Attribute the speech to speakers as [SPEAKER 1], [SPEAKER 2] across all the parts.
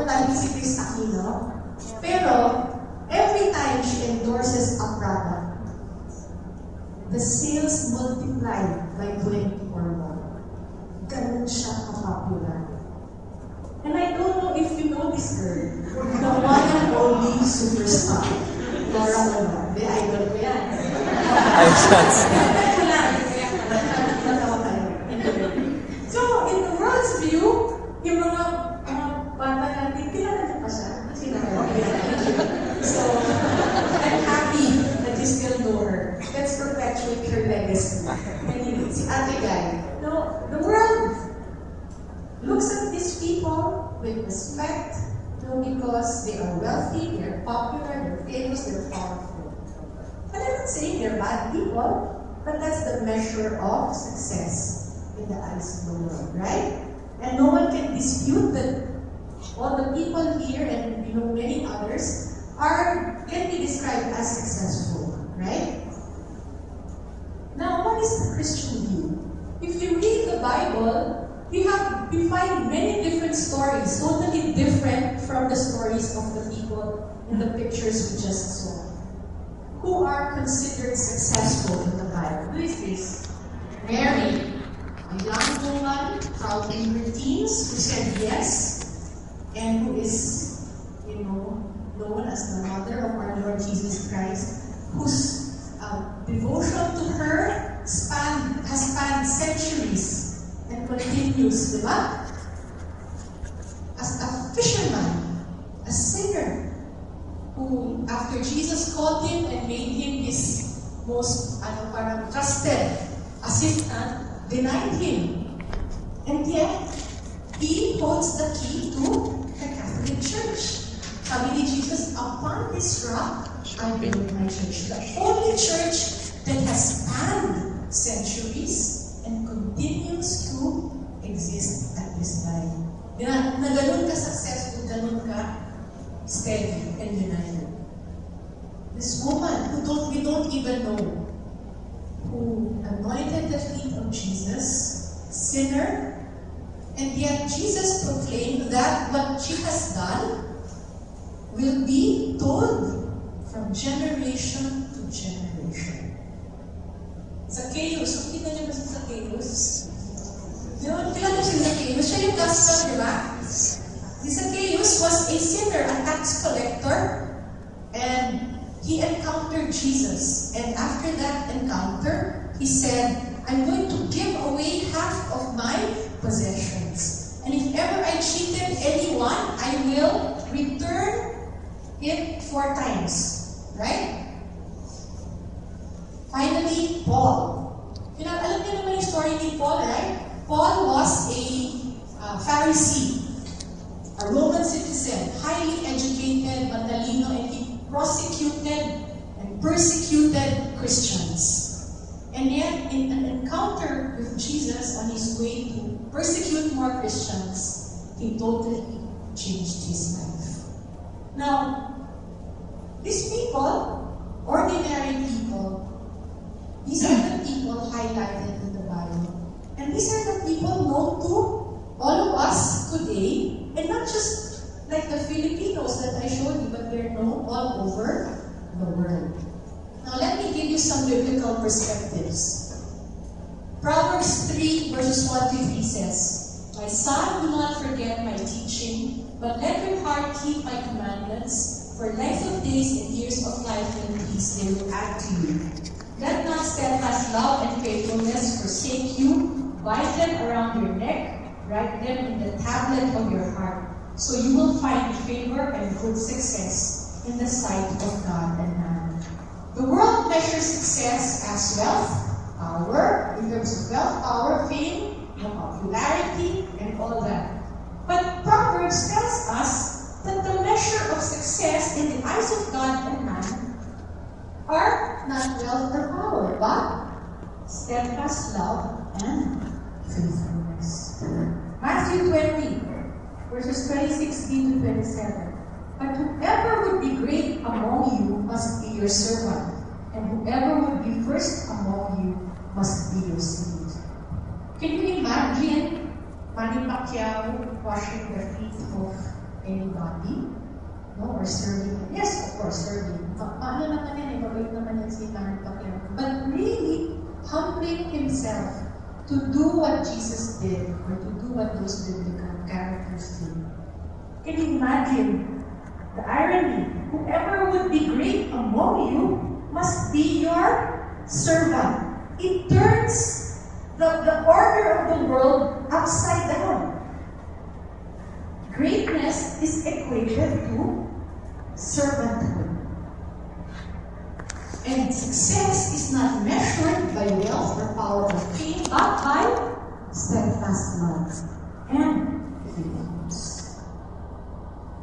[SPEAKER 1] Tali si Chris Aquino. Pero, every time she endorses a product, the sales multiply by 20 or more. Ganun siya ka-popular. And I don't know if you know this girl, the one and only superstar, Laura Levar. Di idol ko yan. So, in the world's view, yung mga bata natin, kilala niyo pa siya. Kasi so, I'm happy that you still know her. Let's perpetuate her legacy. Anyway, si Ate Guy. No, the world looks at these people with respect, because they are wealthy, they're popular, they're famous, they're powerful. And I'm not saying they're bad people, but that's the measure of success in the eyes of the world, right? And no one can dispute that all the people here and many others can be described as successful, right? Now, what is the Christian view? If you read the Bible, we find many different stories, totally different from the stories of the people in the pictures we just saw, who are considered successful in the Bible. Who is this? Mary, a young woman, probably in her teens, who said yes, and who is, known as the mother of our Lord Jesus Christ, whose devotion to her has spanned centuries and continues, di ba? As a fisherman, a singer, who after Jesus called him and made him his most trusted assistant, denied him. And yet, he holds the key to the Catholic Church. Sabi ni Jesus, upon this rock, I build my church. The only church that has spanned centuries and continues to exist at this time. Na ganun ka successful, ganun ka steady and united. This woman, we don't even know, who anointed the feet of Jesus, sinner, and yet Jesus proclaimed that what she has done will be told from generation to generation. Zacchaeus, kita niyo ba si Zacchaeus? Kilala si Zacchaeus, siya yung gospel, di ba? Si Zacchaeus was a sinner, a tax collector, and he encountered Jesus. And after that encounter, he said, I'm going to give away half of my possessions. And if ever I cheated anyone, I will return it 4 times. Right? Finally, Paul. Alam niyo naman yung story ni Paul, right? Paul was a Pharisee, a Roman citizen, highly educated, matalino, and he prosecuted and persecuted Christians. And yet, in an encounter with Jesus on his way to persecute more Christians, he totally changed his life. Now, these people, ordinary people, these are the people highlighted in the Bible. And these are the people known to all of us today, and not just like the Filipinos that I showed you, but they're known all over the world. Now let me give you some biblical perspectives. Proverbs 3 verses 1 to 3 says, My son, do not forget my teaching, but let your heart keep my commandments, for length of days and years of life and peace they will add to you. Let not steadfast love and faithfulness forsake you. Bind them around your neck, write them in the tablet of your heart, so you will find favor and good success in the sight of God and man. The world measures success as wealth, power, in terms of wealth, power, fame, popularity, and all that. But Proverbs tells us that the measure of success in the eyes of God and man are not wealth or power, but steadfast love and faithfulness. Matthew 20, verses 26b to 27. But whoever would be great among you must be your servant, and whoever would be first among you must be your slave. Can you imagine Manny Pacquiao washing the feet of a anybody, no, or serving. Yes, of course, serving. Paano naman yan, mabait naman yan si Manny Pacquiao. But really, humbling himself to do what Jesus did, or to do what those biblical characters did. Can you imagine the irony? Whoever would be great among you must be your servant. It turns the order of the world upside down. Greatness is equated to servanthood. And success is not measured by wealth or power or fame, but by steadfast love and faithfulness.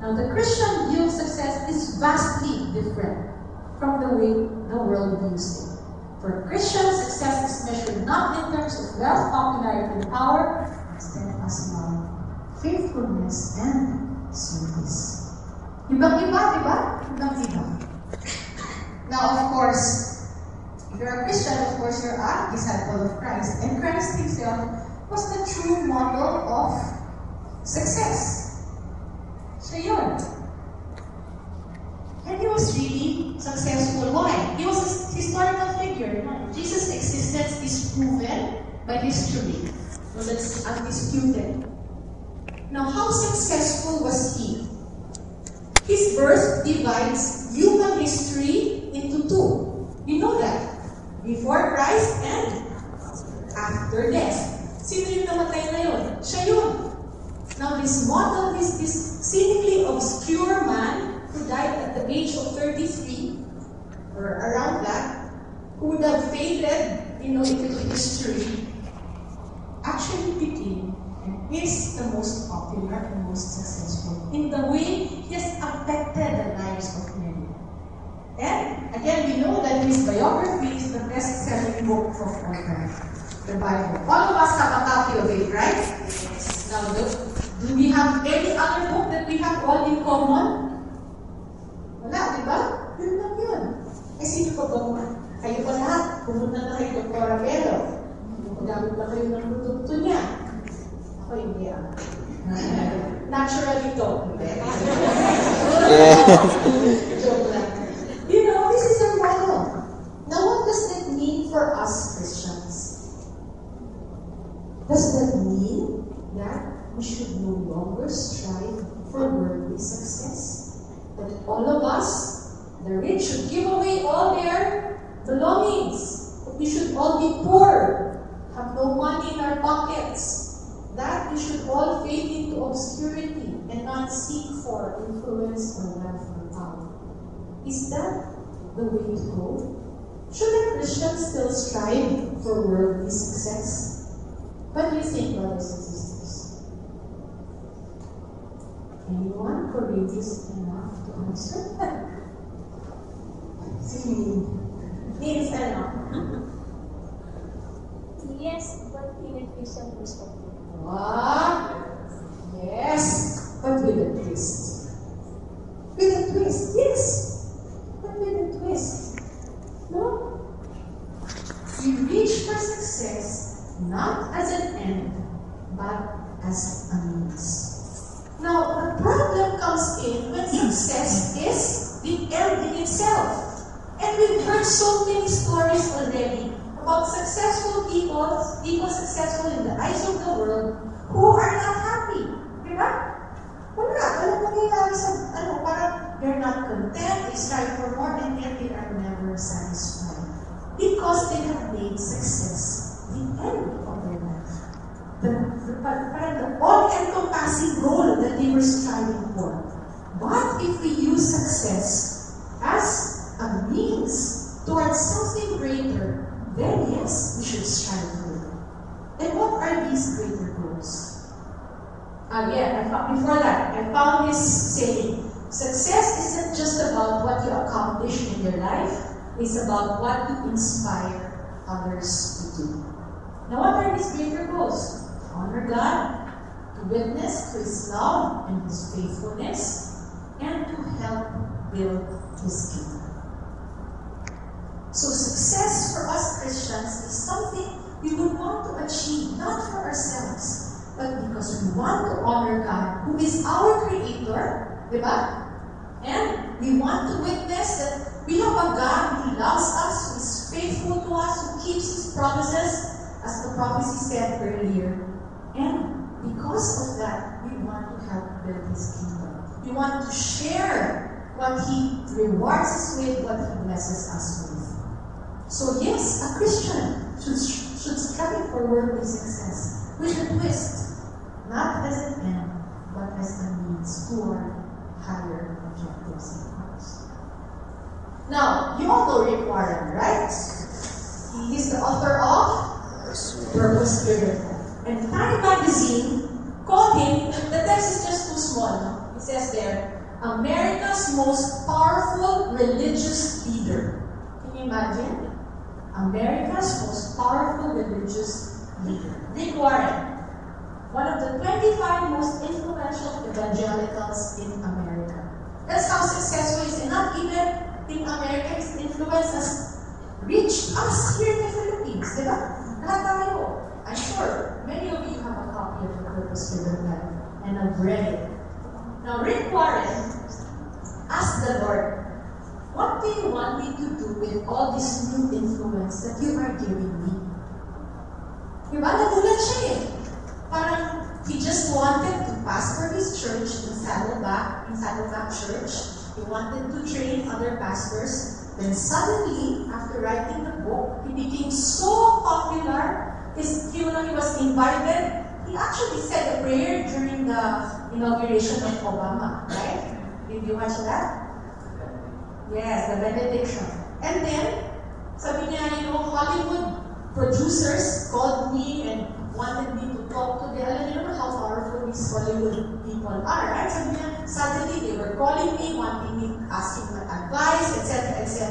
[SPEAKER 1] Now, the Christian view of success is vastly different from the way the world views it. For Christians, success is measured not in terms of wealth, popularity, and power, but steadfast love, faithfulness, and service. Ibang-iba, di ba? Ibang-iba. Now, of course, if you're a Christian, of course, you're a disciple of Christ. And Christ himself was the true model of success. So yun. And he was really successful. Why? He was a historical figure. Jesus' existence is proven by history. So that's undisputed. Now, how successful was he? His birth divides human history into two. You know that. Before Christ and after death. Sino yung namatay na yun? Siya yun. Now, this model is this seemingly obscure man who died at the age of 33, or around that, who would have faded, into history, actually became and is the most popular and most successful in the way he has affected the lives of many. And again, we know that his biography is the best-selling book of all time, the Bible. All of us have a copy of it, right? Yes. Now, do we have any other book that we have all in common? Wala, di ba? Yun lang yun. Eh, sino pa ba? Kayo pa lahat, pumunta na kay Dr. Rabelo. Magamit na kayo ng produkto niya. Ako hindi ah. Naturally to. Joke lang. This is our model. Now, what does that mean for us Christians? Does that mean that we should no longer strive for worldly success? That all of us, the rich, should give away all their belongings? That we should all be poor, have no money in our pockets? That we should all fade into obscurity and not seek for influence or wealth or power? Is that the way to go? Should a Christian still strive for worldly success? What do you think, brothers and sisters? Anyone courageous enough to answer? Means
[SPEAKER 2] Yes, but in a Christian perspective.
[SPEAKER 1] What? Yes, but with a twist. With a twist, yes. But with a twist. No? We reach for success not as an end, but as a means. Now, the problem comes in when success is the end in itself. And we've heard so many stories already about successful people successful in the eyes of the world, who are not happy. Diba? Walang nangyayari sa, parang they're not content, they strive for more, and yet they are never satisfied. Because they have made success the end of their life. Parang the all-encompassing goal that they were striving for. But if we use success as a means towards something greater, then yes, we should strive for it. And what are these greater goals? Before that, I found this saying: success isn't just about what you accomplish in your life, it's about what you inspire others to do. Now, what are these greater goals? To honor God, to witness to His love and His faithfulness, and to help build His kingdom. So success for us Christians is something we would want to achieve, not for ourselves, but because we want to honor God, who is our Creator, Diba? And we want to witness that we have a God who loves us, who is faithful to us, who keeps His promises, as the prophecy said earlier. And because of that, we want to help build His kingdom. We want to share what He rewards us with, what He blesses us with. So yes, a Christian should strive for worldly success with a twist, not as an end, but as a means toward higher objectives and goals. Now, you all know Rick Warren, right? He is the author of Purpose Driven. And Time Magazine called him, the text is just too small, no? It says there, America's most powerful religious leader. Can you imagine? America's most powerful religious leader. Rick Warren, one of the 25 most influential evangelicals in America. That's how successful he is. And not even in America, his influence has reached us here in the Philippines. Diba? Lahat tayo. I'm sure many of you have a copy of the Purpose Driven Life and have read it. Now, Rick Warren asked the Lord, what do you want me to do with all this new influence that you are giving me? Diba? Nagulat siya eh. Parang he just wanted to pastor his church in Saddleback Church. He wanted to train other pastors. Then suddenly, after writing the book, he became so popular. He was invited. He actually said a prayer during the inauguration of Obama, right? Did you watch that? Yes, the benediction. And then, sabi niya, Hollywood producers called me and wanted me to talk to them. Alam niyo how powerful these Hollywood people are, right? Sabi niya, suddenly they were calling me, wanting me, asking my advice, etc., etc.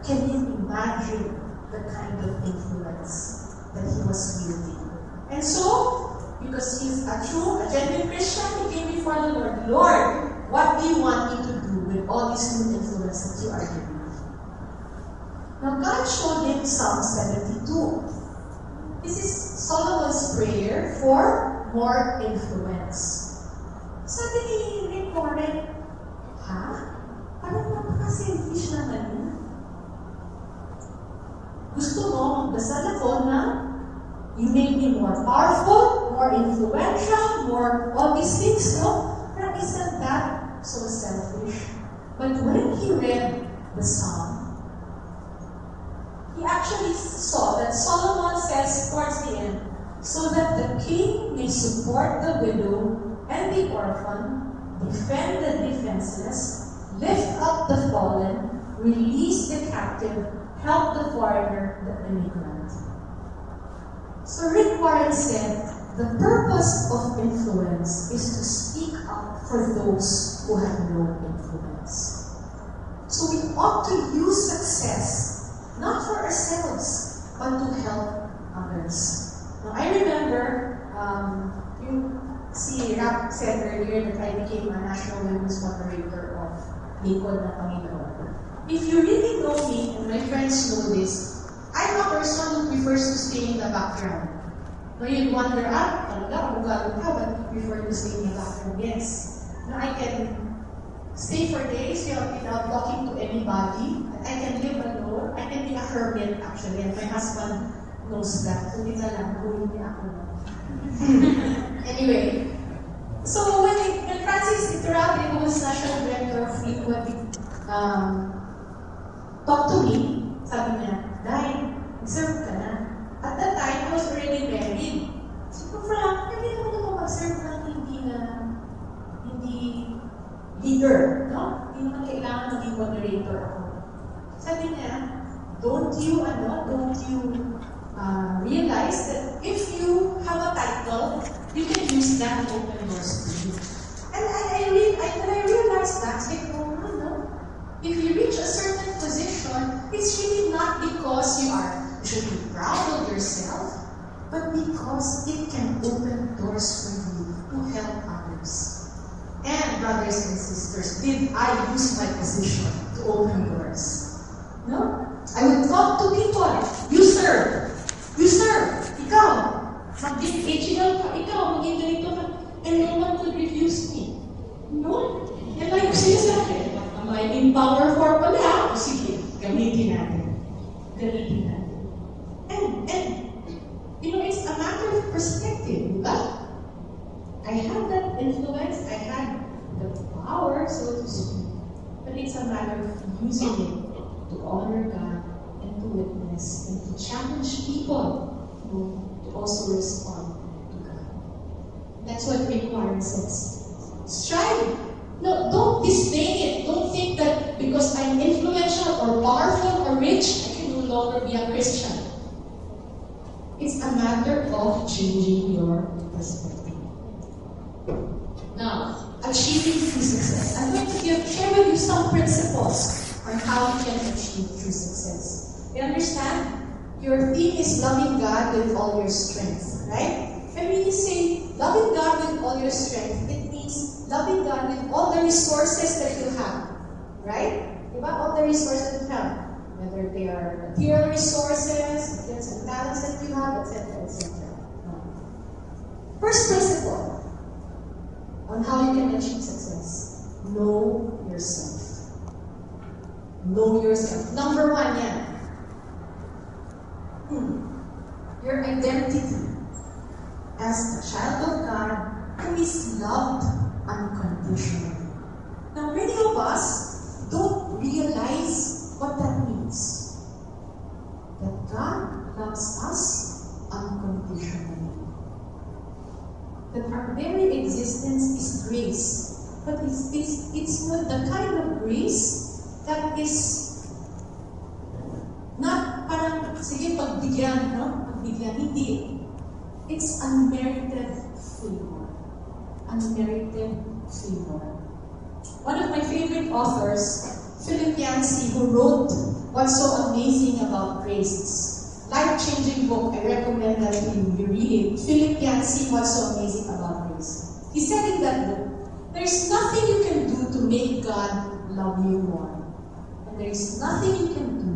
[SPEAKER 1] Can you imagine the kind of influence that he was wielding? And so, because he's a genuine Christian, he came before the Lord. Lord, what do you want me to do with all this new influence that you are giving me? Now, God showed him Psalm 72. This is Solomon's prayer for more influence. Sabi ni Rick Warren, parang napaka-selfish naman yun. Gusto mo magdasal ako na you make me more powerful, more influential, more all these things, no? Pero isn't that so selfish? But when he read the psalm, he actually saw that Solomon says towards the end, so that the king may support the widow and the orphan, defend the defenseless, lift up the fallen, release the captive, help the foreigner, the immigrant. So Rick Warren said, the purpose of influence is to speak up for those who have no influence. So we ought to use success, not for ourselves, but to help others. Now I remember, si Rap said earlier that I became a national women's moderator of Lingkod ng Panginoon. If you really know me, and my friends know this, I'm a person who prefers to stay in the background. Now you'd wonder, talaga, abogado ka, but you prefer to stay in the background? Yes. Now I can stay for days without talking to anybody. I can live alone. I can be a hermit actually, and my husband knows that. So hindi na lang, buhay niya ako. Anyway, so when Francis Iturabi, who was National Director of Fleetwood, talked to me, sabi niya, Dai, serve ka na. At that time, I was already married. So, Frank, hindi naman ako mag-serve ng hindi leader, no? Hindi naman kailangan maging moderator ako. Sabi niya, don't you realize that if you have a title, you can use that to open doors to you. And I realized that, like, no. If you reach a certain position, it's really not because you should be proud of yourself, but because it can open doors for you to help others. And brothers and sisters, did I use my position to open doors? No? I would talk to people. You serve. Ikaw. Mag-HL ka. Ikaw. Maging ganito ka. And no one could refuse me. No? And I in power for pala, o sige, gamitin natin. Gamitin natin. And, it's a matter of perspective, di ba? I had that influence, I had the power, so to speak. But it's a matter of using it to honor God and to witness and to challenge people to also respond to God. That's what requires us. Strive. No, don't disdain it. Don't think that because I'm influential or powerful or rich, I can no longer be a Christian. It's a matter of changing your perspective. Now, achieving true success. I'm going to share with you some principles on how you can achieve true success. You understand? Your theme is loving God with all your strength, right? And when you say loving God with all your strength, it means loving God with all the resources that you have, right? Diba? All the resources that you have. Whether they are material resources, gifts and talents that you have, etc., etc. First principle on how you can achieve success. Know yourself. Know yourself. Number one, yan. Your identity as a child of God who is loved unconditionally. Now, many of us don't realize what that means. That God loves us unconditionally. That our very existence is grace. But it's not the kind of grace that is not parang, sige, pagbigyan, no? Pagbigyan, hindi. It's unmerited favor. Unmerited favor. One of my favorite authors, Philip Yancey, who wrote What's So Amazing About Grace. Life-changing book. I recommend that you read it. Philip Yancey, What's So Amazing About Grace. He said in that book, there's nothing you can do to make God love you more. And there's nothing you can do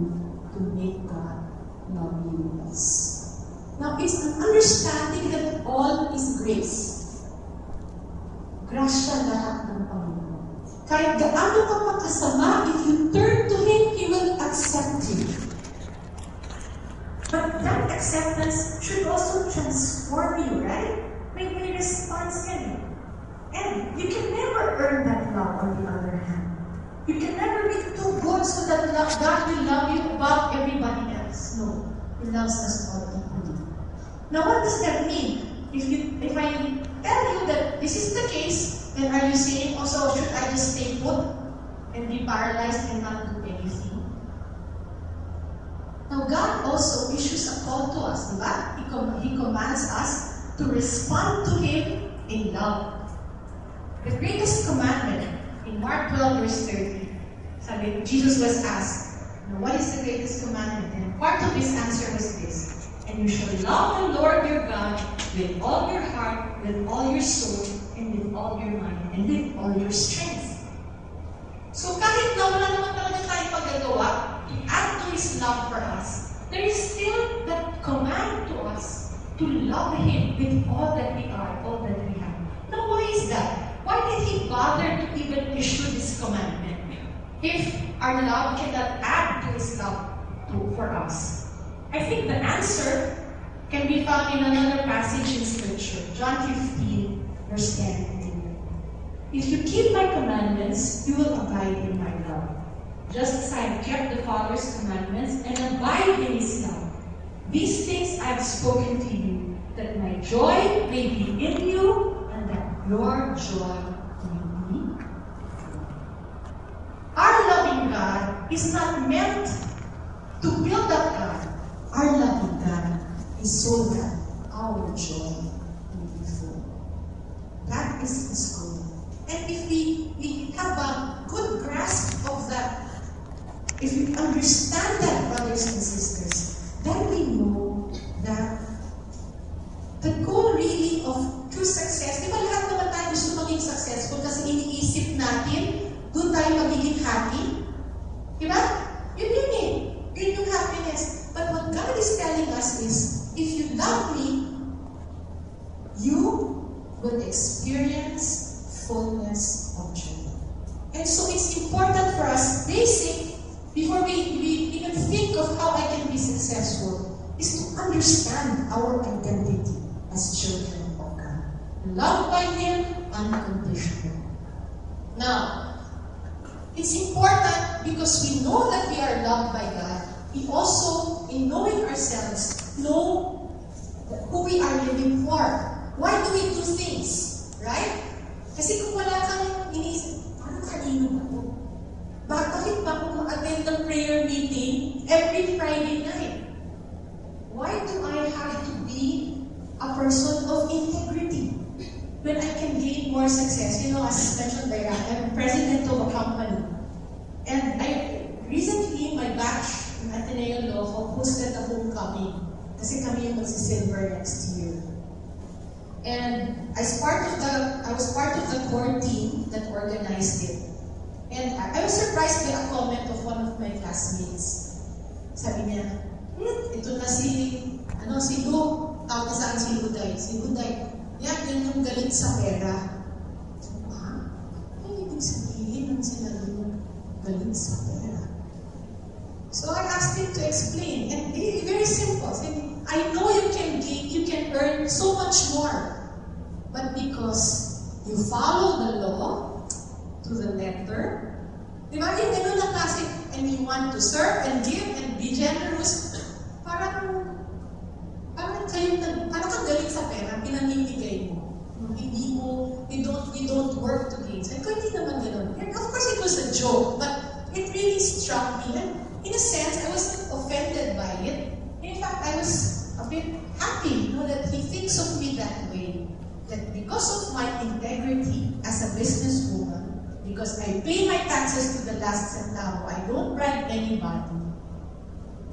[SPEAKER 1] to make God love you less. Now, it's an understanding that all is grace. Grasya lahat ng Panginoon. Kahit gaano ka makasama, if you turn to Him, He will accept you. But that acceptance should also transform you, right? May response yan. And you can never earn that love on the other hand. You can never be too good so that God will love you above everybody else. No. He loves us all equally. Now what does that mean? If I tell you that this is the case, then are you saying also, should I just stay put and be paralyzed and not do anything? Now God also issues a call to us, diba? He commands us to respond to Him in love. The greatest commandment in Mark 12 verse 30, sabi, Jesus was asked, what is the greatest commandment? And part of His answer was this, and you shall love the Lord your God with all your heart, with all your soul, and with all your mind, and with all your strength. So kahit na wala naman talaga tayong magagawa, to add to His love for us, there is still that command to us to love Him with all that we are, all that we have. Now why is that? Why did He bother to even issue this commandment? If our love cannot add to His love for us. I think the answer can be found in another passage in Scripture, John 15, verse 10. If you keep my commandments, you will abide in my love, just as I have kept the Father's commandments and abide in His love. These things I have spoken to you, that my joy may be in you, and that your joy may be full. Our loving God is not meant to build up God. Our loving God is so that our joy may be full. That is His goal. And if we have a good grasp of that, if we understand that, brothers and sisters, then we know that the goal really of true success, di ba lahat naman tayo gusto maging successful kasi iniisip natin, doon tayo magiging happy? Di ba? Yun eh. Yun yung happiness. But what God is telling us is, if you love me, you will experience fullness of joy. And so it's important for us, basic, before we even think of how I can be successful, is to understand our identity as children of God. Loved by Him unconditionally. Now, it's important because we know that we are loved by God. We also, in knowing ourselves, know who we are living for. Why do we do things? Right? Kasi kung wala kang iniisip, parang kanino ba ito? Bakit ba kung ma-attend ng prayer meeting every Friday night? Why do I have to be a person of integrity when I can gain more success? You know, as mentioned by Ram, I'm president of a company. And recently, my batch in Ateneo Law hosted a homecoming. Kasi kami yung magsisilver next year. And I was part of the core team that organized it. And I was surprised by a comment of one of my classmates. Sabi niya, ito na si Lu, tawag na saan si Luday. Si Luday, yan yung galit sa pera. Sabi ko, ha? Ano ibig sabihin ng sila Lu, galit sa pera? So I asked him to explain, and very simple. I know you can earn so much more, but because you follow the law to the letter, di ba yung ganun na klase, and you want to serve and give and be generous, parang kang galing sa pera, pinamimigay mo. Hindi mo, we don't work to gain. Sabi ko, hindi naman ganun. And of course, it was a joke, but it really struck me. And in a sense, I wasn't offended by it. In fact, I was a bit happy, that he thinks of me that way. That because of my integrity as a businesswoman, because I pay my taxes to the last centavo, I don't bribe anybody,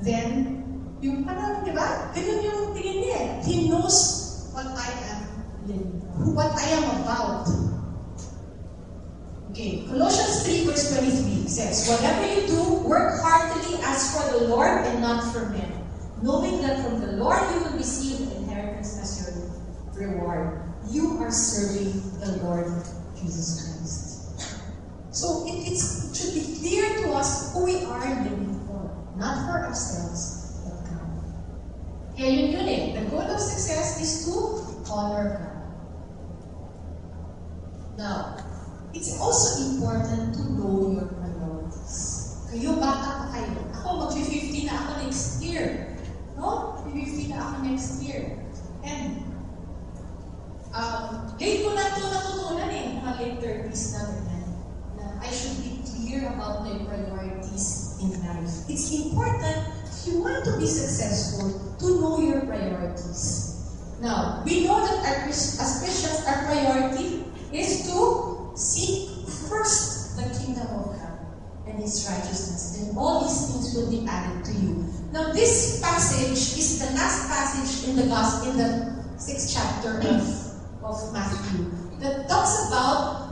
[SPEAKER 1] then, yung parang, di ba? Ganun yung tingin niya. He knows what I am about. Okay, Colossians 3 verse 23 says, whatever you do, work heartily as for the Lord and not for men, knowing that from the Lord you will receive an inheritance as your reward. You are serving the Lord Jesus Christ. So it should be clear to us who we are living for, not for ourselves, but God. Kaya yun eh. The goal of success is to honor God. Now, it's also important to know your priorities. Kayo, bata pa kayo. Ako, mag-50 na ako next year. No? 50 na ako next year. And, late ko na ito natutunan mga late 30s na ganyan. Na I should be clear about my priorities in life. It's important, if you want to be successful, to know your priorities. Now, we know that as Christians, our priority is to seek first the kingdom of God and His righteousness, and all these things will be added to you. Now, this passage is the last passage in the 6th chapter of Matthew that talks about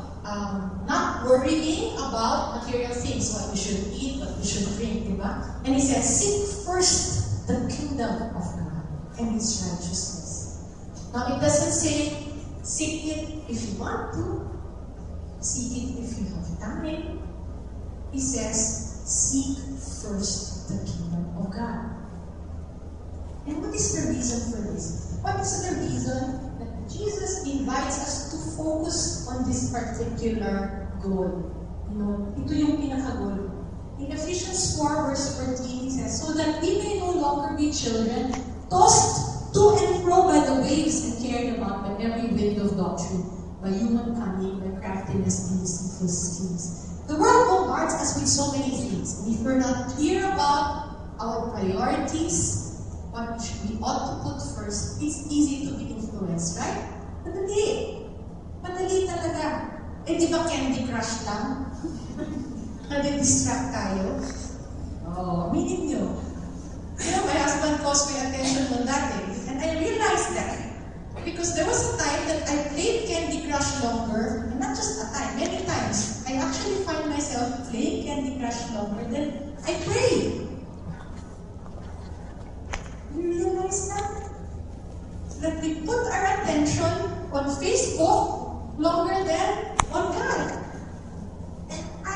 [SPEAKER 1] not worrying about material things, what we should eat, what we should drink, diba? And He says, seek first the kingdom of God and His righteousness. Now, it doesn't say, seek it if you want to, seek it if you have time. He says, seek first the kingdom of God. And what is the reason for this? What is the reason that Jesus invites us to focus on this particular goal? Ito yung pinaka-goal. In Ephesians 4 verse 14, he says, so that we may no longer be children, tossed to and fro by the waves and carried about by every wind of doctrine, by human cunning, by craftiness and deceitful schemes. The world bombards us with so many things. And if we're not clear about our priorities, what we ought to put first, it's easy to be influenced, right? Madali. Madali talaga. Di ba Candy Crush lang? Nadi-distract tayo? Aminin nyo. My husband calls my attention on that day. And I realized that. Because there was a time that I played Candy Crush longer, and not just a time, many times, I actually find myself playing Candy Crush longer than I pray. You realize that? That we put our attention on Facebook longer than on God. And I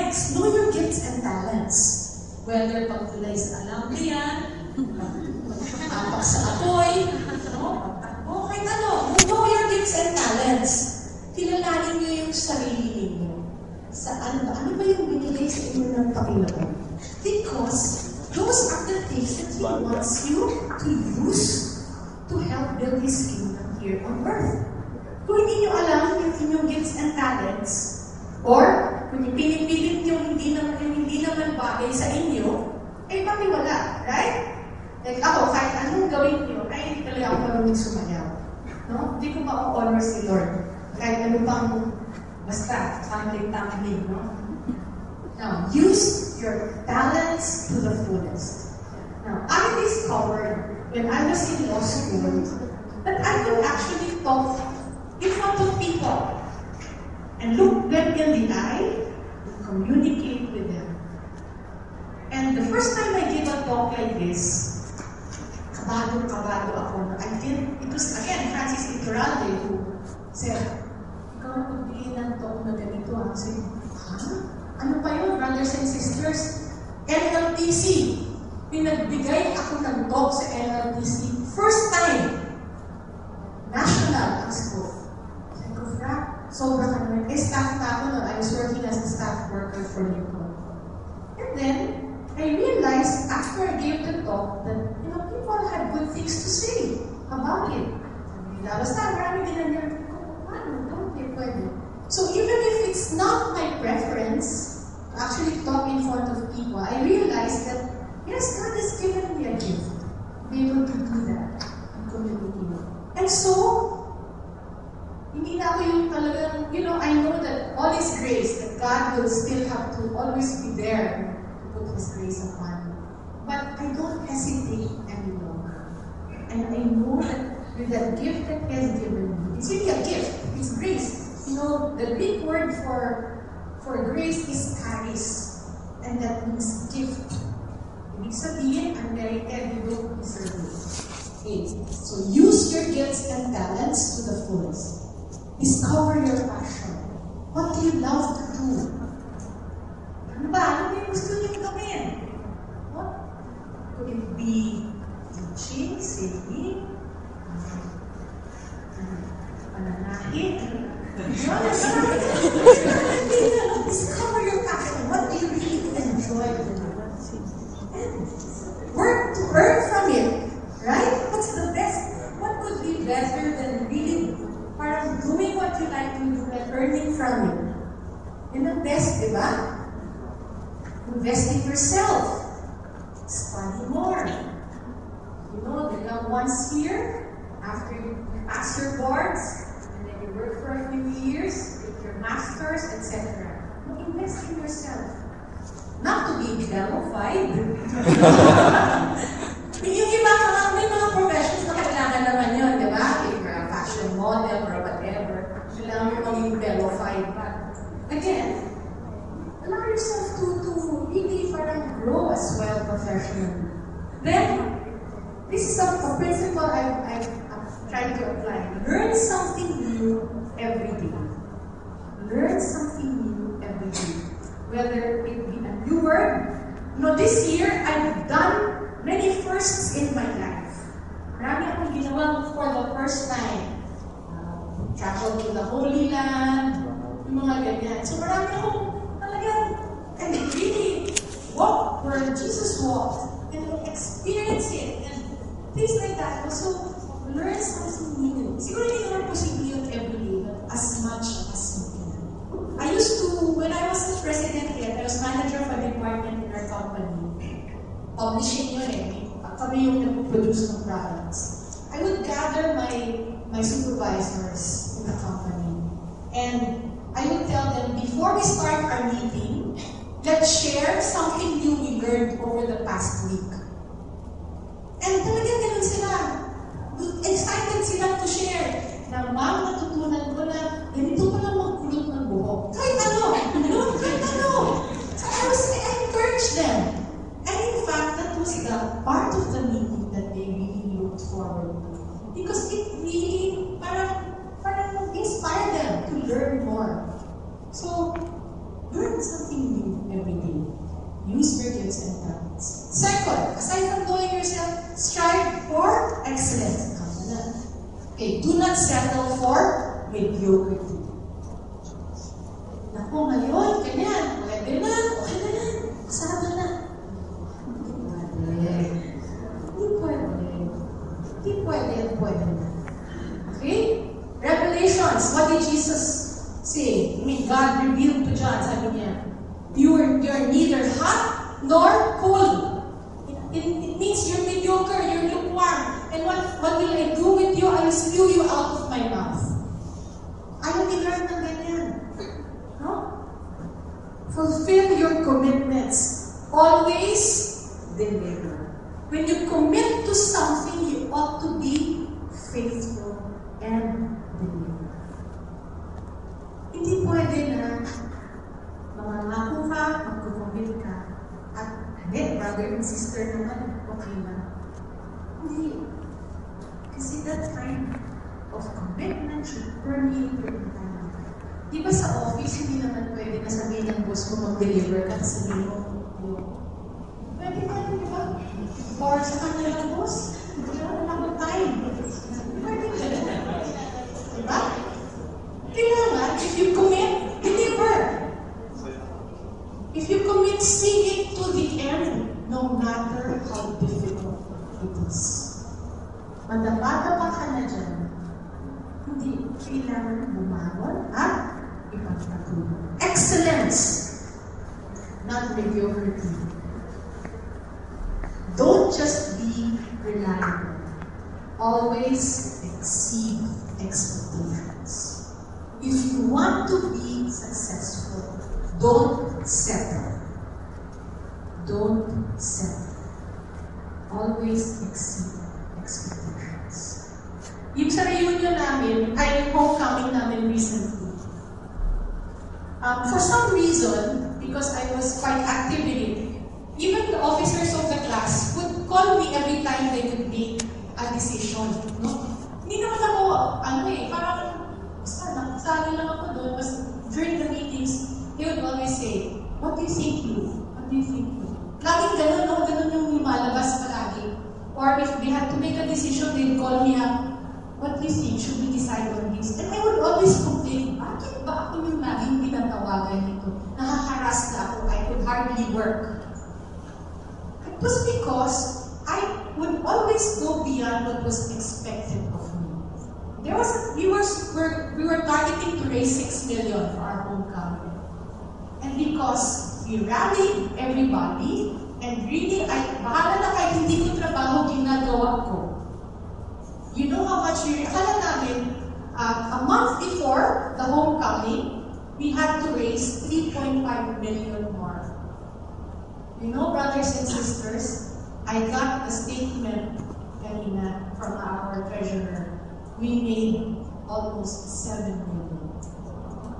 [SPEAKER 1] Next, know your gifts and talents. Whether pagtulay sa alambre yan, apak sa apoy, no? O kahit ano, know your gifts and talents. Kilalanin niyo yung sarili ninyo. Ano ba yung binigay sa inyo ng Panginoon? Because those are the things that He wants you to use to help build His kingdom here on earth. Kung hindi nyo alam yung inyong gifts and talents, or kung pinipilit nyo hindi naman bagay sa inyo, eh wala, right? Like ako, kahit anong gawin nyo, ay hindi talaga ako marunong sumayaw. No? Hindi ko ma-honor si Lord. Kahit ano pang, basta, tumbling, no? Now, use your talents to the fullest. Now, I discovered when I was in law school that I could actually talk in front of people and look them in the eye and communicate with them. And the first time I gave a talk like this, kabado ako. It was again Francis Iturralde who said, ikaw ang magbigay ng talk na ganito. I said, ano pa yun, brothers and sisters? NLTC. Pinagbigay ako ng talk sa NLTC. First time. National ang scope. Sabi ko, sobrang ano. Staff na ako nun. I was working as a staff worker for Lincoln. And then, I realized after I gave the talk that, people had good things to say about it. Sabi nila, basta, marami din na niya. Pwede. So even if it's not my preference to actually talk in front of people, I realized that, yes, God has given me a gift to be able to do that in community. And so, hindi na ako yung talagang, I know that all His grace, that God will still have to always be there to put His grace upon me. But I don't hesitate any longer. And I know that with that gift that He has given me, it's really a gift, it's grace. The Greek word for grace is charis, and that means gift. Ibig sabihin, unmerited, you don't deserve it. Okay. So use your gifts and talents to the fullest. Discover your passion. What do you love to do? Ano ba? Ano ba yung gusto niyong gawin? What? Could it be teaching, singing, pananahin? Discover your passion. What do you really enjoy doing? Work to earn from it. Right? What's the best? What could be better than really parang doing what you like to do and earning from it? Yun ang best, di ba? Invest in yourself. Study more. Once here, after you pass your boards, work for a few years, get your masters, etc. Invest in yourself. Not to be glorified. Yung iba may mga professions na kailangan naman yun, di ba? If you're a fashion model or whatever, kailangan mo maging glorified. But again, allow yourself to really parang grow as well professionally. Then, this is a principle I've trying to apply. Learn something new every day. Learn something new every day. Whether it be a new word. This year, I've done many firsts in my life. Marami akong ginawa for the first time. Travel to the Holy Land, yung mga ganyan. So marami akong talagang, and really walk where Jesus walked, and experience it, and things like that. Also, learn something new. Siguro hindi naman posible yun every day, but as much as you can. I used to, when I was president yet, I was manager of a department in our company. Publishing yun kami yung nag-produce ng products. I would gather my supervisors in the company. And I would tell them, before we start our meeting, let's share something new we learned over the past week. And talagang ganun sila. Excited sila to share. Na, ma'am, natutunan ko na ganito pala magkulot ng buhok. Kahit ano! Kahit ano! So I encouraged them. And in fact, that was the part of the meeting that they really looked forward to. Because it really parang inspired them to learn more. So, learn learn something new every day. Use your gifts and talents. Second, aside from knowing yourself, strive for excellence. Okay, do not settle for mediocrity. Naku, ngayon, ganyan, pwede na, okay na yan, pasado na. Hindi pwede na. Okay? Revelations, what did Jesus say? I mean, God revealed to John, sabi niya, you're neither hot nor cold. It means you're mediocre, you're lukewarm. And what will I do with you? I will spew you out of my mouth. Ayaw ni Lord ng ganyan. No? Fulfill your commitments. Always deliver. When you commit to something, you ought to be faithful and deliver. Hindi pwede na mangangako ka, magkukumit ka, at hindi, brother and sister naman, okay na. Hindi. Kasi that kind of commitment should permeate your entire life. Di ba sa office, hindi naman pwede na sabihin ng boss mo mag-deliver ka at sabihin mo, pwede ka, di ba? Or sa kanilang boss, wala akong time. Pwede ka. Di ba? Kailangan, if you commit, deliver. If you commit, see it to the end, no matter how difficult it is. Madabadaba ka na dyan, hindi kailangan bumangon at ipagpatuloy. Excellence, not mediocrity. Don't just be reliable. Always exceed expectations. If you want to be successful, don't settle. Don't settle. Always exceed expectations. Yung sa reunion namin, ay homecoming namin recently. For some reason, because I was quite active in it, even the officers of the class would call me every time they would make a decision. No? Hindi naman ako, parang, basta nagsali lang ako doon. But during the meetings, they would always say, what do you think, you? What do you think, you? Laging ganun yung lumalabas palagi. Or if they had to make a decision, they'd call me up, what do you think? Should we decide on this? And I would always complain, bakit ba ako yung laging pinatawagan nito? Nakakaras na ako, I could hardly work. It was because I would always go beyond what was expected of me. We were targeting to raise 6 million for our homecoming. And because we rallied everybody, and really, bahala na kahit hindi ko trabaho, ginagawa ko. You know how much akala namin, a month before the homecoming, we had to raise 3.5 million more. You know, brothers and sisters, I got a statement kanina from our treasurer. We made almost 7 million.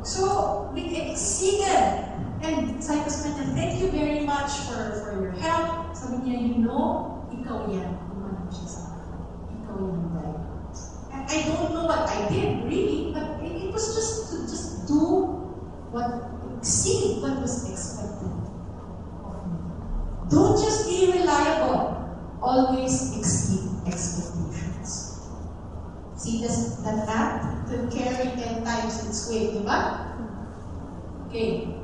[SPEAKER 1] So, we exceeded. And Cyprus mentioned, thank you very much for your help. Sabi niya, you know, ikaw yan. Umanan siya sa akin. Ikaw yan, dahil. And I don't know what I did, really, but it was just to do exceed what was expected of me. Don't just be reliable. Always exceed expectations. See, that act could carry 10 times its weight, di ba? Okay.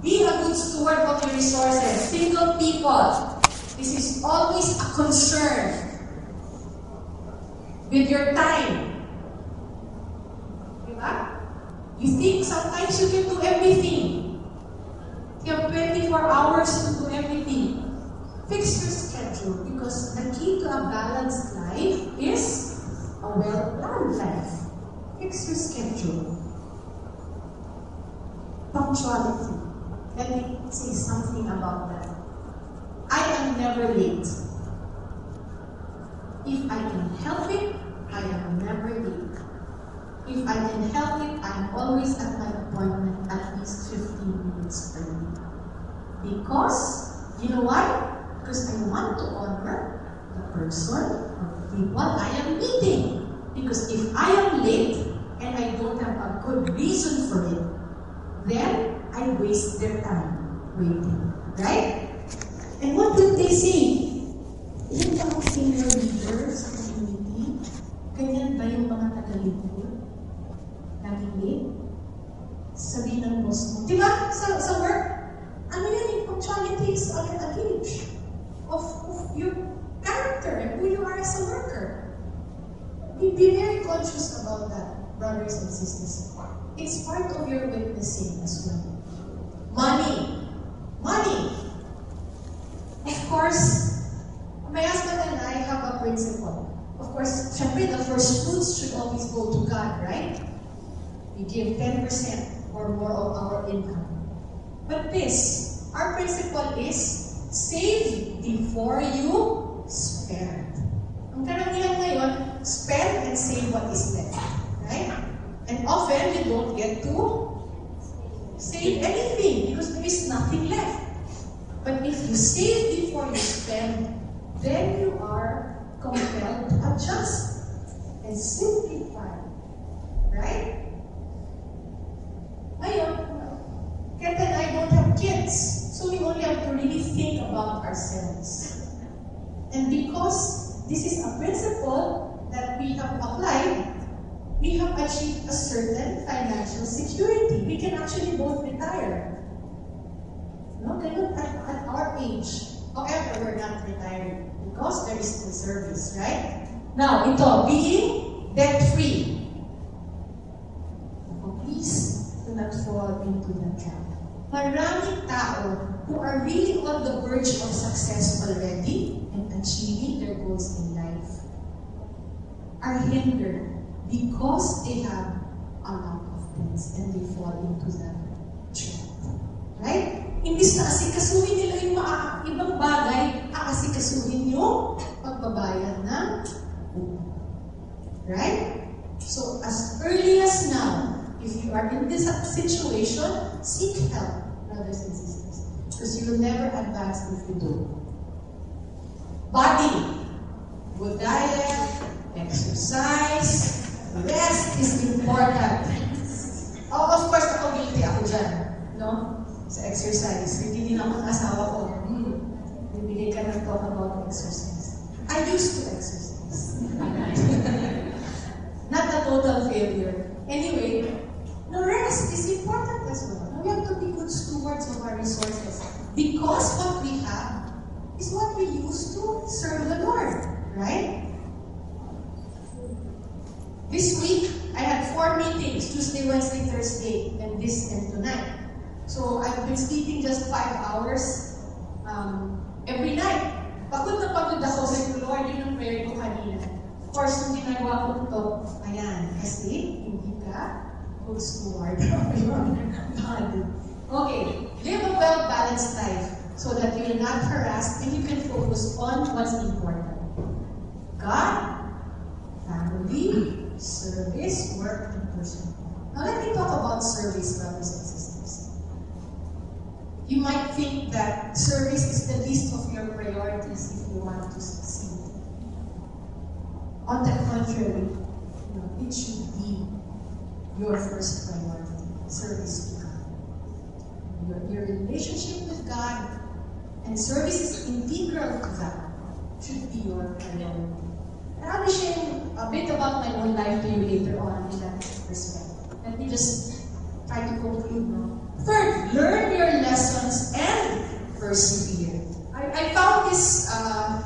[SPEAKER 1] Be a good steward of your resources. Single people, this is always a concern with your time. Diba? You think sometimes you can do everything. You have 24 hours to do everything. Fix your schedule because the key to a balanced life is a well-planned life. Fix your schedule. Punctuality. Let me say something about that. I am never late. If I can help it, I am never late. If I can help it, I am always at my appointment at least 15 minutes early. Because, you know why? Because I want to honor the person or the people I am meeting. Because if I am late and I don't have a good reason for it, then I why waste their time waiting? Right? And what did they say? Yung mga senior leaders sa community, ganyan ba yung mga taga-lingkod? Laging late? Sabihin ng boss mo. Diba? Sa work, ano yan, yung punctuality is a gauge of your character and who you are as a worker. Be very conscious about that, brothers and sisters. It's part of your witnessing as well. Money. Money. Of course, my husband and I have a principle. Of course, syempre, the first fruits should always go to God, right? We give 10% or more of our income. But this, our principle is, save before you spend. Ang karamihan ngayon, spend and save what is left. Right? And often, you don't get to save anything because there is nothing left. But if you save before you spend, then you are compelled to adjust and simplify. Right? Ngayon, Kat and I don't have kids, so we only have to really think about ourselves. And because this is a principle that we have applied, we have achieved a certain financial security. We can actually both retire. No, at our age. However, we're not retiring because there is still service, right? Now, ito, being debt-free. Please do not fall into the trap. Maraming tao who are really on the verge of success already and achieving their goals in life are hindered because they have a lot of things and they fall into the trap. Right? Imbis na asikasuhin nila yung ibang bagay, aasikasuhin yung pagbabayad ng utang. Right? So, as early as now, if you are in this situation, seek help, brothers and sisters. Because you will never advance if you don't. Body. Good diet, exercise, rest is important. Oh, of course, ako guilty ako dyan. No? Sa exercise. Hindi din ako ng asawa ko. Bibigay ka ng talk about exercise. I used to exercise. Not a total failure. Anyway, the rest is important as well. We have to be good stewards of our resources. Because what we have is what we use to serve the Lord. Right? This week, I had 4 meetings, Tuesday, Wednesday, Thursday, and tonight. So I've been sleeping just 5 hours every night. Pagod na pagod ako sa Lord, yun ang prayer ko kanina. Of course, nung ginagawa ko ito, ayan, kasi hindi ka good steward of your body. Okay, live a well-balanced life so that you're not harassed and you can focus on what's important. God, family, service, work, and personal. Now let me talk about service, brothers and sisters. You might think that service is the least of your priorities if you want to succeed. On the contrary, it should be your first priority, service to God. Your relationship with God and service is integral to that, should be your priority. And I'll be sharing a bit about my own life to you later on in that respect. Let me just try to conclude now. Third, learn your lessons and persevere. I found this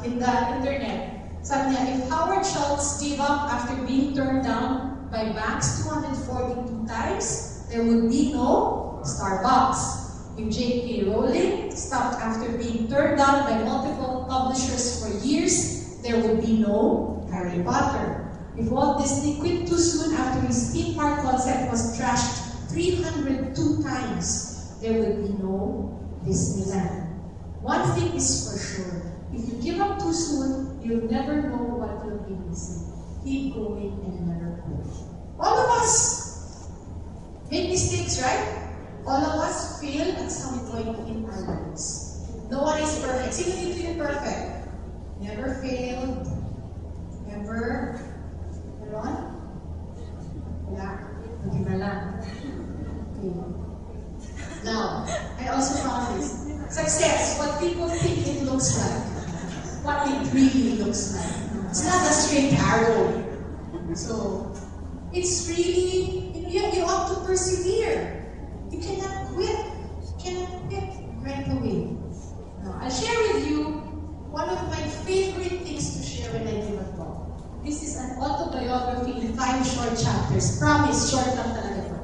[SPEAKER 1] in the internet. Sabi niya, if Howard Schultz gave up after being turned down by banks 242 times, there would be no Starbucks. If J.K. Rowling stopped after being turned down by multiple publishers for years, there would be no Harry Potter. If Walt Disney quit too soon after his theme park concept was trashed 302 times, there would be no Disneyland. One thing is for sure, if you give up too soon, you'll never know what you'll be missing. Keep going and never quit. All of us make mistakes, right? All of us fail at some point in our lives. No one is perfect. Sino dito yung perfect? Never failed. Never. Meron? Wala. Hindi na lang. Okay. Now, I also found this. Success, what people think it looks like. What it really looks like. It's not a straight arrow. So, it's really, you have to persevere. You cannot quit. You cannot quit right away. Now, I'll share with you one of my favorite things to share when I give a talk. This is an autobiography in 5 short chapters. Promise, short lang talaga to.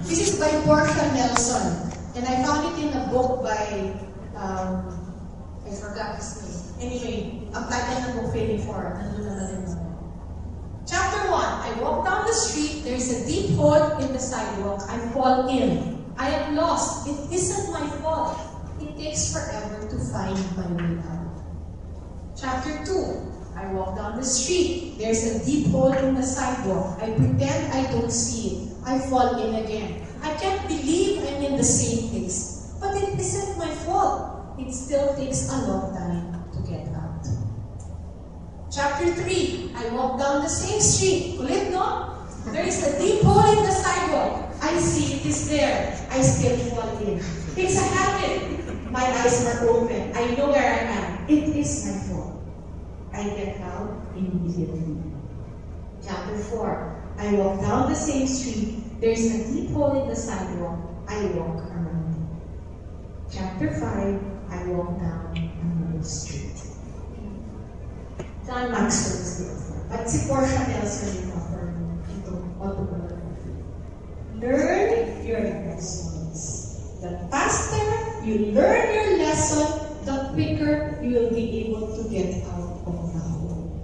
[SPEAKER 1] This is by Portia Nelson. And I found it in a book by, I forgot his name. Anyway, apply ka ng book failing for. Nandun na natin naman. Chapter 1. I walk down the street. There's a deep hole in the sidewalk. I fall in. I am lost. It isn't my fault. It takes forever to find my way out. Chapter 2. I walk down the street. There's a deep hole in the sidewalk. I pretend I don't see it. I fall in again. I can't believe I'm in the same place. But it isn't my fault. It still takes a long time to get out. Chapter 3. I walk down the same street. Kulit, no? There is a deep hole in the sidewalk. I see it is there. I still fall in. It's a habit. My eyes are open. I know where I am. It is my fault. I get out immediately. Chapter 4. I walk down the same street. There's a deep hole in the sidewalk. I walk around it. Chapter 5. I walk down another street. John Maxwell is the author. But si Portia Nelson yung author ito, autobiography. Learn your lessons. The faster you learn your lesson, the quicker you will be able to get out of the hole.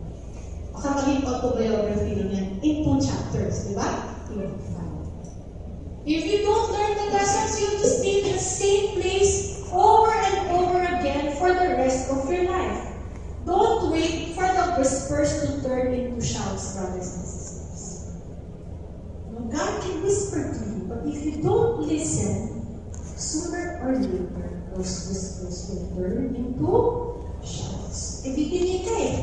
[SPEAKER 1] Baka maging autobiography nun yan in 2 chapters, di ba? If you don't learn the lessons, you'll just be in the same place over and over again for the rest of your life. Don't wait for the whispers to turn into shouts, brothers and sisters. God can whisper to you, but if you don't listen, sooner or later, those whispers will turn into shouts. Ibiginig ka eh.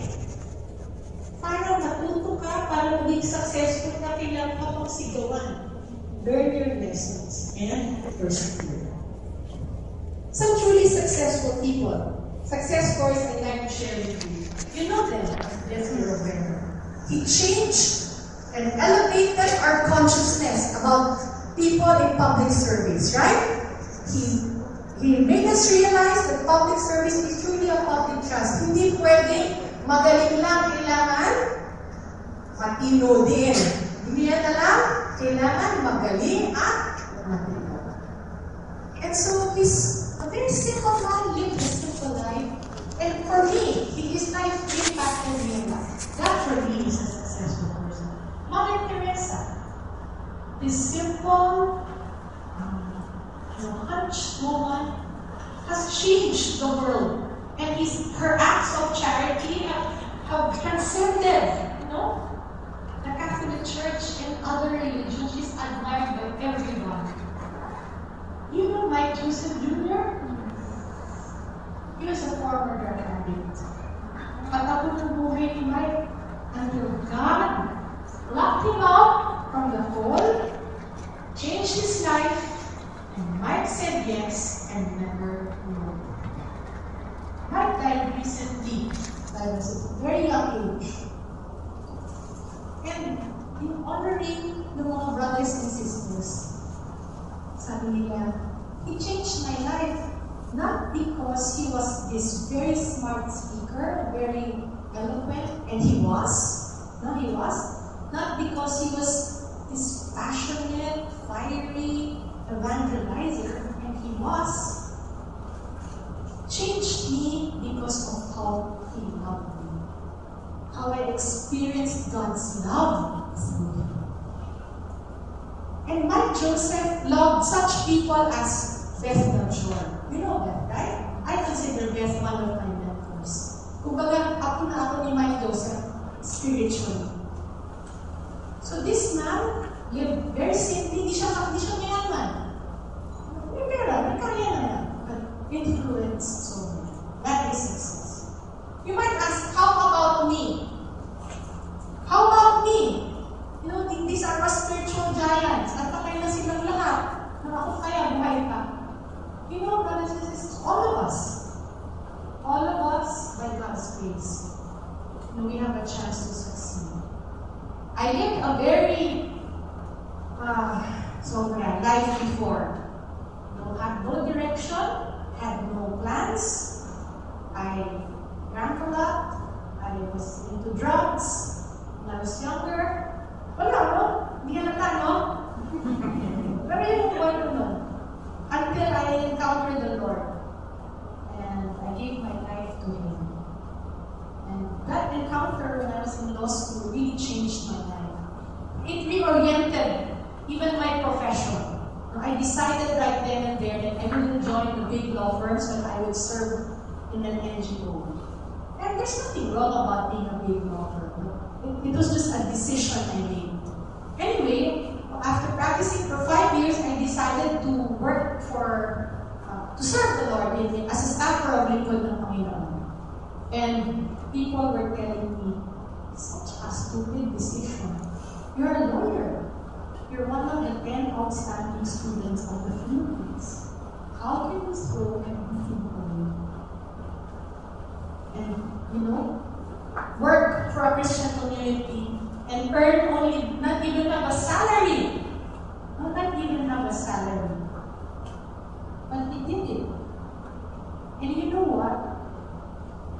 [SPEAKER 1] Para matuto ka, para maging successful ka, kailangan ka pang sigawan. Learn your lessons and persevere. Some truly successful people, success stories I'd like to share with you. You know them, Jeffrey Rivera. He changed and elevated our consciousness about people in public service, right? He made us realize that public service is truly a public trust. Hindi pwedeng magaling lang, kailangan matino din. Hindi yan alam, kailangan magaling at matino. And so he's a very simple man, lived a simple life. And for me, his life impacted me a lot. That for me is a successful person. Mother Teresa, this simple, hunched woman, has changed the world. And her acts of charity have transcended, the Catholic Church and other religions. She's admired by everyone. You know Mike Joseph Jr.? He was a former drug addict. Patapos ng buhay ni Mike until God locked him out from the hole, changed his life, and Mike said yes and never no. Mike died recently. That was a very young age. And in honoring the mga brothers and sisters, sabi nila, he changed my life. Not because he was this very smart speaker, very eloquent, and he was. No, he was. Not because he was this passionate, fiery evangelizer, and he was. Changed me because of how he loved me. How I experienced God's love through him. And Mike Joseph loved such people as Beth Melchor. You know that, right? I consider Beth one of my mentors. Kumbaga, ako ni Mike Joseph spiritually. So this man lived very simply. Hindi siya mayaman. May pera, may karya naman. But influence so many. That is success. You might ask, how about me? How about me? These are our spiritual giants. At patay na silang lahat. Ako kaya buhay pa. us, by God's grace, we have a chance to succeed. I lived a very life before. Had no direction, had no plans. I drank a lot. I was into drugs when I was younger. Wala, no? Hindi halata, no? Pero yung kwento nun. Until I encountered the Lord. And I gave my life to Him. And that encounter when I was in law school really changed my life. It reoriented even my profession. I decided right then and there that I wouldn't join the big law firms, but I would serve in an NGO. And there's nothing wrong about being a big law firm. It was just a decision I made. Anyway, after practicing for 5 years, I decided to work to serve the Lord as a staffer of Lingkod ng Panginoon. And people were telling me, such a stupid decision. You're a lawyer. You're one of the 10 outstanding students of the Philippines. How can you throw everything away? And, work for a Christian community and earn not even have a salary. Not even have a salary. But he did it. And you know what?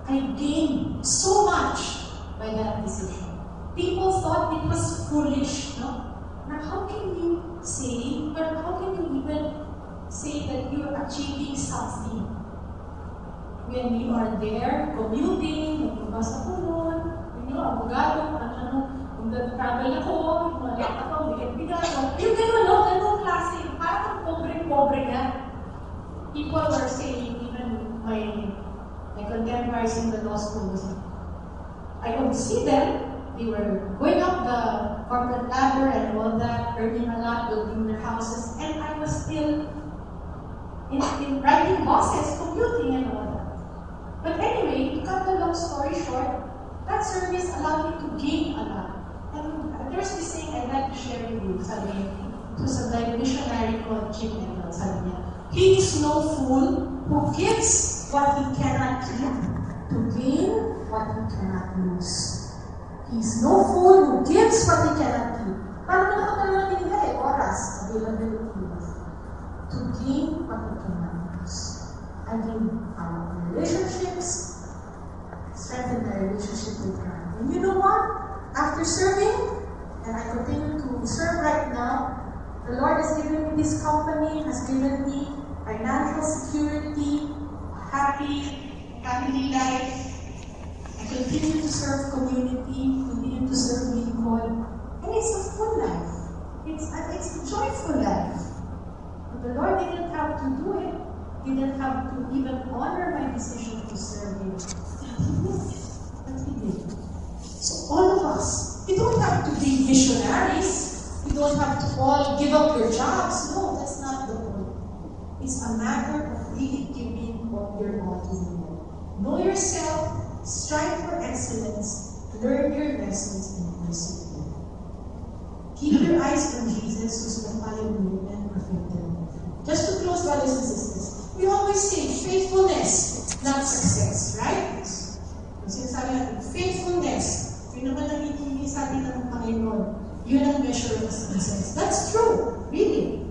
[SPEAKER 1] I gained so much by that decision. People thought it was foolish, no? Now, how can you even say that you're achieving something when you are there commuting, magpunta sa punon, abogado, kung travel ako, malak ako, bigat-bigat, yung ganun klase, parang pobre nga. People were saying, even my contemporaries in the law school, I would see them. They were going up the corporate ladder and all that, earning a lot, building their houses, and I was still in writing bosses, commuting and all that. But anyway, to cut the long story short, that service allowed me to gain a lot. And there's this thing I'd like to share with you. Sabi niya, it was a missionary called Jim Neville. Sabi niya, he is no fool who gives what he cannot keep to gain what he cannot lose. He's no fool who gives what he cannot keep. Parang nakakatawa natin nila oras, availability, to gain what he cannot lose. I mean, our relationships, strengthen the relationship with God. And you know what? After serving, and I continue to serve right now, the Lord has given me this company, has given me financial security, happy family life. I continue to serve community, continue to serve Lingkod, and it's a full life. It's a joyful life. But the Lord didn't have to do it. He didn't have to even honor my decision to serve Him. But He did. So all of us, you don't have to be missionaries. You don't have to all give up your jobs. No, that's not the point. It's a matter of really giving what you're all to the Lord. Know yourself. Strive for excellence, learn your lessons, and persevere. Keep your eyes on Jesus, who's the pioneer and perfecter. Just to close, brothers and sisters, we always say faithfulness, not success, right? Kasi sabi natin, faithfulness, yun naman ang hindi sa atin ng Panginoon, yun ang measure of success. That's true, really.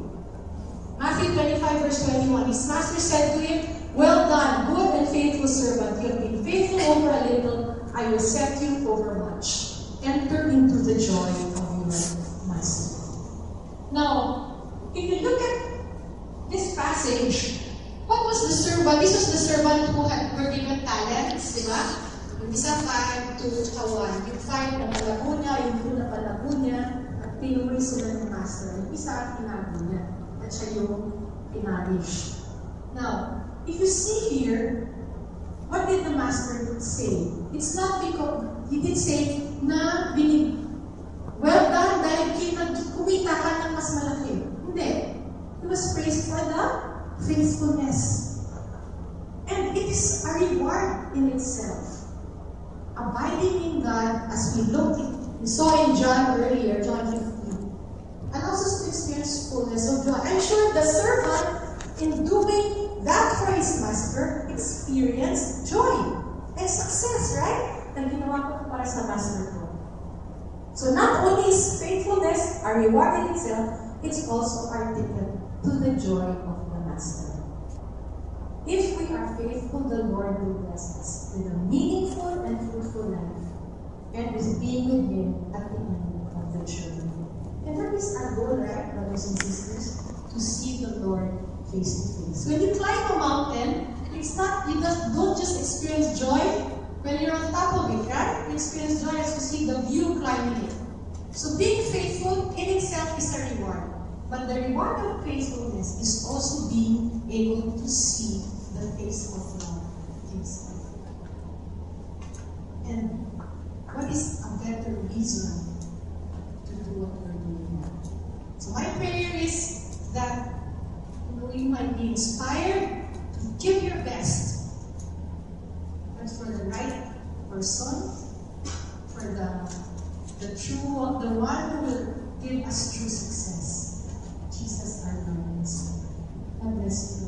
[SPEAKER 1] Matthew 25, verse 21, his master said to him, well done, good and faithful servant. You have been faithful over a little, I will set you over much. Enter into the joy of your master. Now, if you look at this passage, what was the servant? This was the servant who were given talents, di ba? Yung isa 5, 2, 1. Yung 5 na palago niya, yung 2 na palago niya, at pinuri sila ng master. Yung isa, tinago niya. At siya yung pinarish. Now, if you see here, what did the master say? It's not because, he did say, well done, dahil kumita ka ng mas malaki. Hindi. He was praised for the faithfulness. And it is a reward in itself. Abiding in God, as we saw in John earlier, John 15, allows us to experience fullness of joy. I'm sure the servant, in doing that for his his master experienced joy and success, right? Na ginawa ko para sa master ko. So not only is faithfulness a reward in itself, it's also our ticket to the joy of the master. If we are faithful, the Lord will bless us with a meaningful and fruitful life, and with being with Him at the end of the journey. And that is our goal, right, brothers and sisters? To see the Lord face to face. When you climb a mountain, it's not, you don't just experience joy when you're on top of it, right? You experience joy as you see the view climbing it. So being faithful in itself is a reward. But the reward of faithfulness is also being able to see the face of God Himself. And what is a better reason to do what we're doing now? So my prayer is that you might be inspired to give your best, but for the right person, for the one who will give us true success. Jesus our Lord and Savior. God bless you.